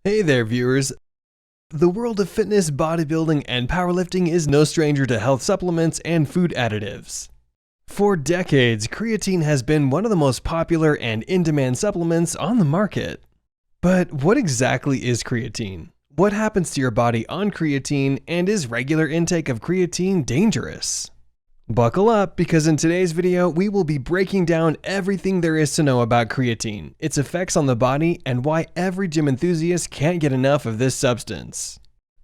Hey there, viewers. The world of fitness, bodybuilding, and powerlifting is no stranger to health supplements and food additives. For decades, creatine has been one of the most popular and in-demand supplements on the market. But what exactly is creatine? What happens to your body on creatine, and is regular intake of creatine dangerous? Buckle up, because in today's video, we will be breaking down everything there is to know about creatine, its effects on the body, and why every gym enthusiast can't get enough of this substance.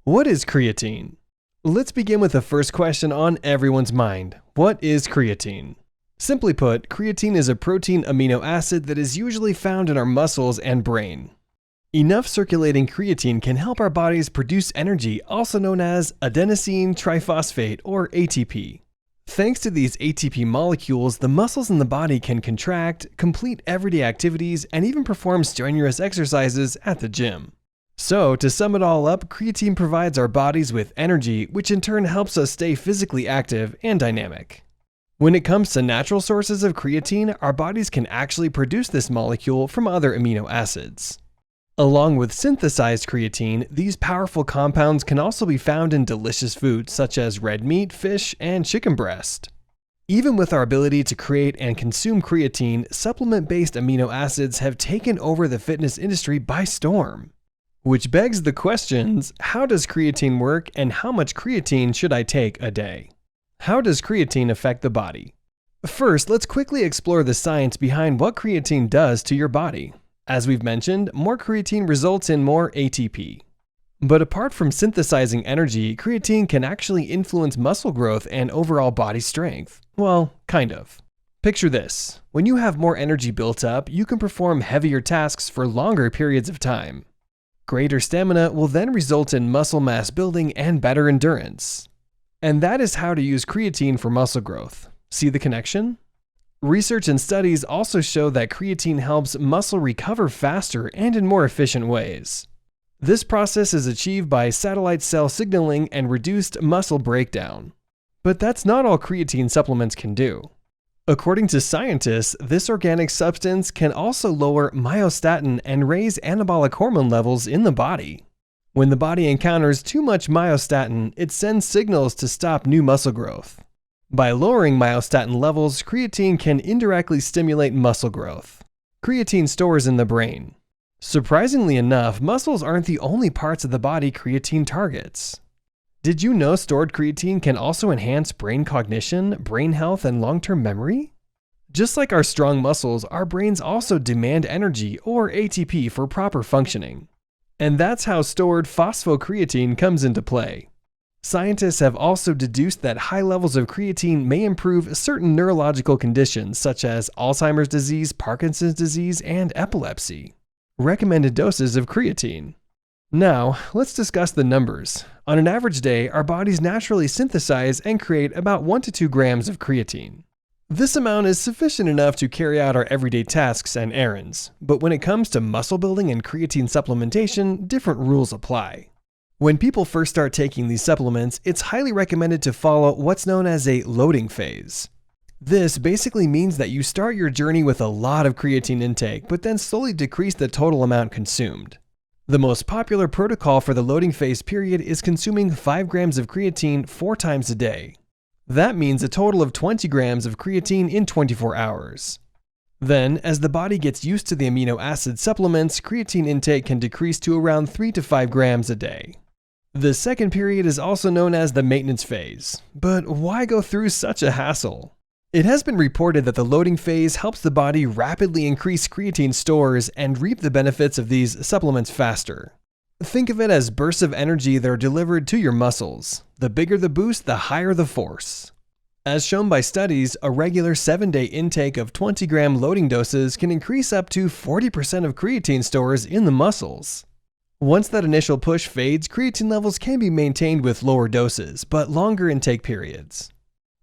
What is creatine? Let's begin with the first question on everyone's mind. What is creatine? Simply put, creatine is a protein amino acid that is usually found in our muscles and brain. Enough circulating creatine can help our bodies produce energy, also known as adenosine triphosphate or ATP. Thanks to these ATP molecules, the muscles in the body can contract, complete everyday activities, and even perform strenuous exercises at the gym. So, to sum it all up, creatine provides our bodies with energy, which in turn helps us stay physically active and dynamic. When it comes to natural sources of creatine, our bodies can actually produce this molecule from other amino acids. Along with synthesized creatine, these powerful compounds can also be found in delicious foods such as red meat, fish, and chicken breast. Even with our ability to create and consume creatine, supplement-based amino acids have taken over the fitness industry by storm. Which begs the questions, how does creatine work and how much creatine should I take a day? How does creatine affect the body? First, let's quickly explore the science behind what creatine does to your body. As we've mentioned, more creatine results in more ATP. But apart from synthesizing energy, creatine can actually influence muscle growth and overall body strength. Well, kind of. Picture this. When you have more energy built up, you can perform heavier tasks for longer periods of time. Greater stamina will then result in muscle mass building and better endurance. And that is how to use creatine for muscle growth. See the connection? Research and studies also show that creatine helps muscle recover faster and in more efficient ways. This process is achieved by satellite cell signaling and reduced muscle breakdown. But that's not all creatine supplements can do. According to scientists, this organic substance can also lower myostatin and raise anabolic hormone levels in the body. When the body encounters too much myostatin, it sends signals to stop new muscle growth. By lowering myostatin levels, creatine can indirectly stimulate muscle growth. Creatine stores in the brain. Surprisingly enough, muscles aren't the only parts of the body creatine targets. Did you know stored creatine can also enhance brain cognition, brain health, and long-term memory? Just like our strong muscles, our brains also demand energy, or ATP, for proper functioning. And that's how stored phosphocreatine comes into play. Scientists have also deduced that high levels of creatine may improve certain neurological conditions such as Alzheimer's disease, Parkinson's disease, and epilepsy. Recommended doses of creatine. Now, let's discuss the numbers. On an average day, our bodies naturally synthesize and create about 1 to 2 grams of creatine. This amount is sufficient enough to carry out our everyday tasks and errands, but when it comes to muscle building and creatine supplementation, different rules apply. When people first start taking these supplements, it's highly recommended to follow what's known as a loading phase. This basically means that you start your journey with a lot of creatine intake, but then slowly decrease the total amount consumed. The most popular protocol for the loading phase period is consuming 5 grams of creatine 4 times a day. That means a total of 20 grams of creatine in 24 hours. Then, as the body gets used to the amino acid supplements, creatine intake can decrease to around 3 to 5 grams a day. The second period is also known as the maintenance phase. But why go through such a hassle? It has been reported that the loading phase helps the body rapidly increase creatine stores and reap the benefits of these supplements faster. Think of it as bursts of energy that are delivered to your muscles. The bigger the boost, the higher the force. As shown by studies, a regular 7-day intake of 20-gram loading doses can increase up to 40% of creatine stores in the muscles. Once that initial push fades, creatine levels can be maintained with lower doses, but longer intake periods.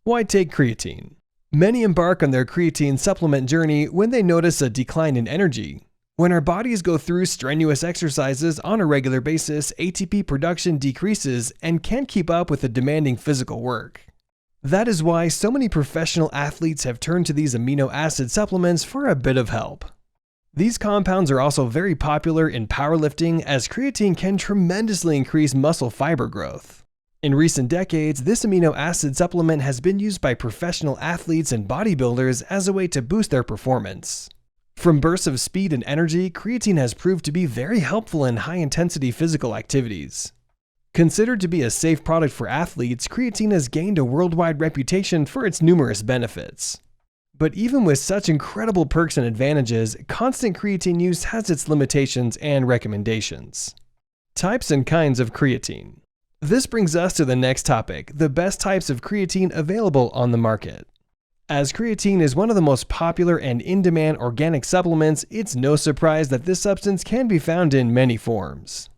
Why take creatine? Many embark on their creatine supplement journey when they notice a decline in energy. When our bodies go through strenuous exercises on a regular basis, ATP production decreases and can't keep up with the demanding physical work. That is why so many professional athletes have turned to these amino acid supplements for a bit of help. These compounds are also very popular in powerlifting, as creatine can tremendously increase muscle fiber growth. In recent decades, this amino acid supplement has been used by professional athletes and bodybuilders as a way to boost their performance. From bursts of speed and energy, creatine has proved to be very helpful in high-intensity physical activities. Considered to be a safe product for athletes, creatine has gained a worldwide reputation for its numerous benefits. But even with such incredible perks and advantages, constant creatine use has its limitations and recommendations. Types and kinds of creatine. This brings us to the next topic, the best types of creatine available on the market. As creatine is one of the most popular and in-demand organic supplements, it's no surprise that this substance can be found in many forms.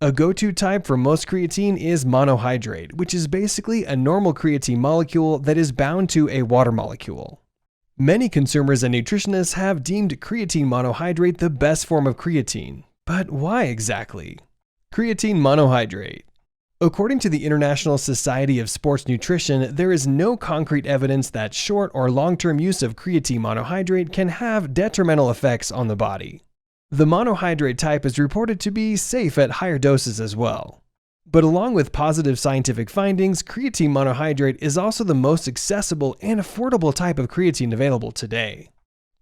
A go-to type for most creatine is monohydrate, which is basically a normal creatine molecule that is bound to a water molecule. Many consumers and nutritionists have deemed creatine monohydrate the best form of creatine. But why exactly? Creatine monohydrate. According to the International Society of Sports Nutrition, there is no concrete evidence that short or long-term use of creatine monohydrate can have detrimental effects on the body. The monohydrate type is reported to be safe at higher doses as well. But along with positive scientific findings, creatine monohydrate is also the most accessible and affordable type of creatine available today.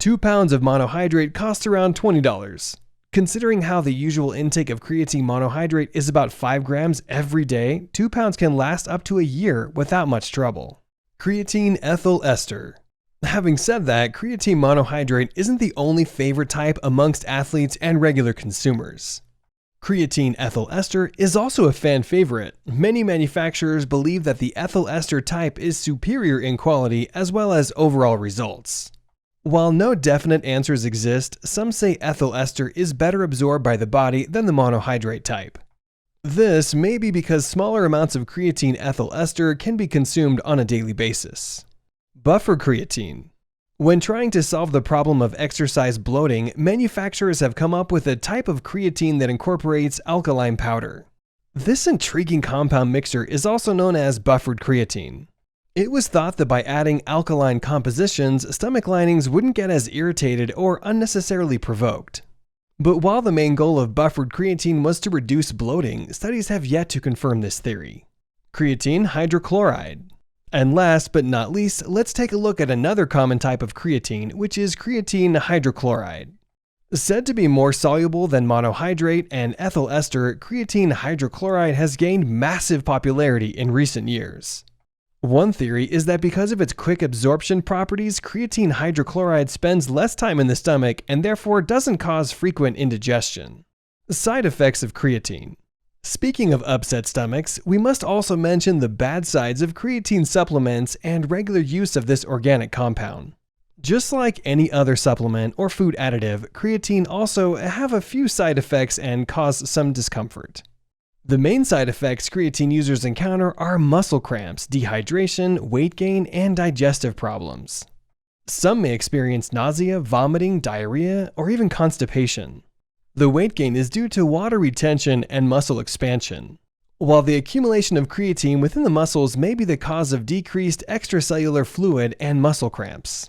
2 pounds of monohydrate costs around $20. Considering how the usual intake of creatine monohydrate is about 5 grams every day, 2 pounds can last up to a year without much trouble. Creatine ethyl ester. Having said that, creatine monohydrate isn't the only favorite type amongst athletes and regular consumers. Creatine ethyl ester is also a fan favorite. Many manufacturers believe that the ethyl ester type is superior in quality as well as overall results. While no definite answers exist, some say ethyl ester is better absorbed by the body than the monohydrate type. This may be because smaller amounts of creatine ethyl ester can be consumed on a daily basis. Buffer creatine. When trying to solve the problem of exercise bloating, manufacturers have come up with a type of creatine that incorporates alkaline powder. This intriguing compound mixture is also known as buffered creatine. It was thought that by adding alkaline compositions, stomach linings wouldn't get as irritated or unnecessarily provoked. But while the main goal of buffered creatine was to reduce bloating, studies have yet to confirm this theory. Creatine hydrochloride. And last but not least, let's take a look at another common type of creatine, which is creatine hydrochloride. Said to be more soluble than monohydrate and ethyl ester, creatine hydrochloride has gained massive popularity in recent years. One theory is that because of its quick absorption properties, creatine hydrochloride spends less time in the stomach and therefore doesn't cause frequent indigestion. Side effects of creatine. Speaking of upset stomachs, we must also mention the bad sides of creatine supplements and regular use of this organic compound. Just like any other supplement or food additive, creatine also have a few side effects and cause some discomfort. The main side effects creatine users encounter are muscle cramps, dehydration, weight gain, and digestive problems. Some may experience nausea, vomiting, diarrhea, or even constipation. The weight gain is due to water retention and muscle expansion, while the accumulation of creatine within the muscles may be the cause of decreased extracellular fluid and muscle cramps.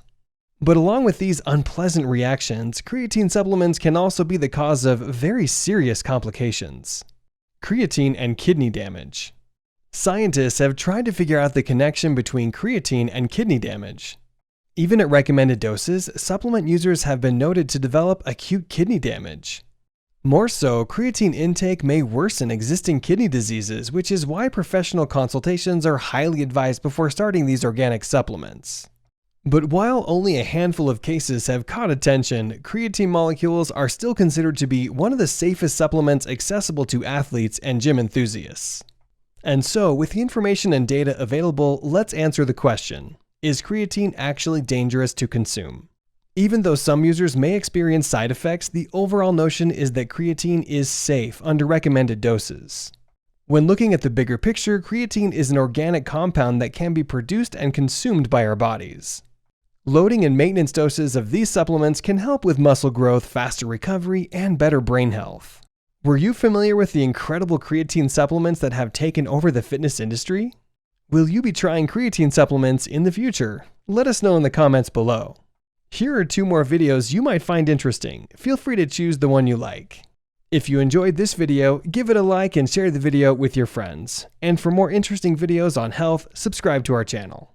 But along with these unpleasant reactions, creatine supplements can also be the cause of very serious complications. Creatine and kidney damage. Scientists have tried to figure out the connection between creatine and kidney damage. Even at recommended doses, supplement users have been noted to develop acute kidney damage. More so, creatine intake may worsen existing kidney diseases, which is why professional consultations are highly advised before starting these organic supplements. But while only a handful of cases have caught attention, creatine molecules are still considered to be one of the safest supplements accessible to athletes and gym enthusiasts. And so, with the information and data available, let's answer the question: is creatine actually dangerous to consume? Even though some users may experience side effects, the overall notion is that creatine is safe under recommended doses. When looking at the bigger picture, creatine is an organic compound that can be produced and consumed by our bodies. Loading and maintenance doses of these supplements can help with muscle growth, faster recovery, and better brain health. Were you familiar with the incredible creatine supplements that have taken over the fitness industry? Will you be trying creatine supplements in the future? Let us know in the comments below. Here are 2 more videos you might find interesting. Feel free to choose the one you like. If you enjoyed this video, give it a like and share the video with your friends. And for more interesting videos on health, subscribe to our channel.